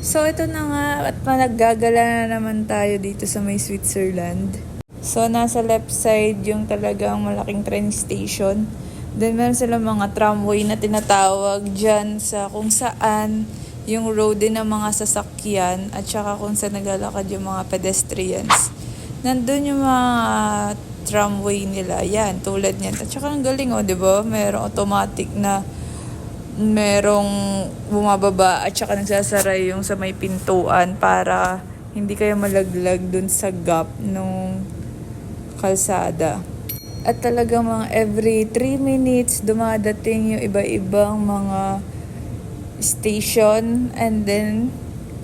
So, ito na nga at naggagala na naman tayo dito sa may Switzerland. So, nasa left side yung talagang malaking train station. Then, meron silang mga tramway na tinatawag dyan sa kung saan yung road din ng mga sasakyan at saka kung saan naglalakad yung mga pedestrians. Nandun yung mga tramway nila. Yan, tulad niyan. At saka ang galing, di ba? Merong automatic na merong bumababa at saka nagsasara yung sa may pintuan para hindi kayo malaglag dun sa gap nung kalsada. At talagang mga every 3 minutes dumadating yung iba-ibang mga station, and then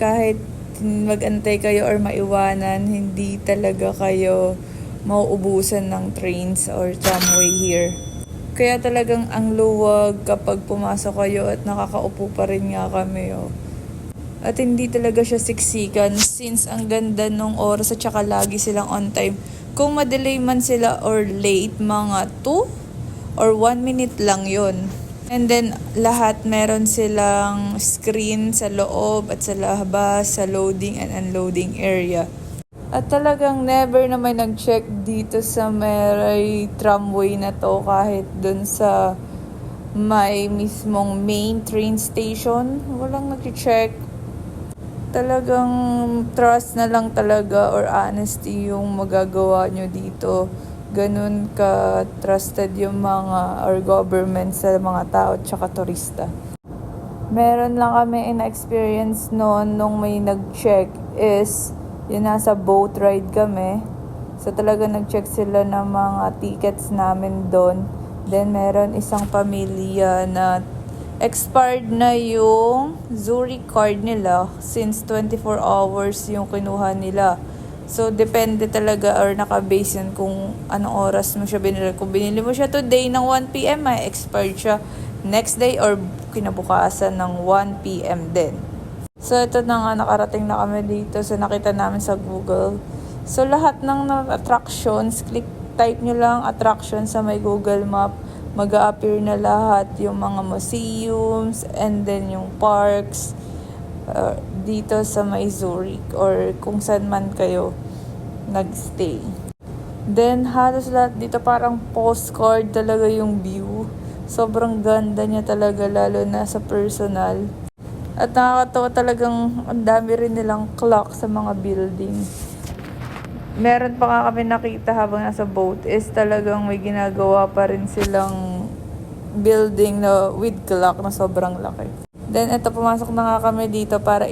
kahit mag-antay kayo or maiwanan, hindi talaga kayo mauubusan ng trains or tramway here. Kaya talagang ang luwag kapag pumasok kayo at nakakaupo pa rin nga kami. At hindi talaga siya siksikan since ang ganda nung oras at saka lagi silang on time. Kung madelay man sila or late, mga 2 or 1 minute lang yon. And then lahat meron silang screen sa loob at sa labas, sa loading and unloading area. At talagang never na may nag-check dito sa may tramway na to kahit dun sa may mismong main train station. Walang nag-check. Talagang trust na lang talaga or honesty yung magagawa nyo dito. Ganun ka-trusted yung mga or government sa mga tao at saka turista. Meron lang kami in-experience noon nung may nag-check is yung nasa boat ride kami. So talaga nag-check sila ng mga tickets namin doon. Then meron isang pamilya na expired na yung Zurich card nila since 24 hours yung kinuha nila. So depende talaga or naka-base yan kung anong oras mo siya binili. Kung binili mo siya today ng 1 p.m. ay expired siya next day or kinabukasan ng 1 p.m. din. So, ito na nga, nakarating na kami dito. So, nakita namin sa Google. So, lahat ng attractions, type nyo lang attraction sa may Google Map. Mag-a-appear na lahat yung mga museums and then yung parks dito sa may Zurich or kung saan man kayo nagstay. Then, halos lahat dito parang postcard talaga yung view. Sobrang ganda niya talaga, lalo na sa personal. At nakakatawa talagang ang dami rin nilang clock sa mga building. Meron pa nga kami nakita habang nasa boat is talagang may ginagawa pa rin silang building na with clock na sobrang laki. Then ito, pumasok na nga kami dito para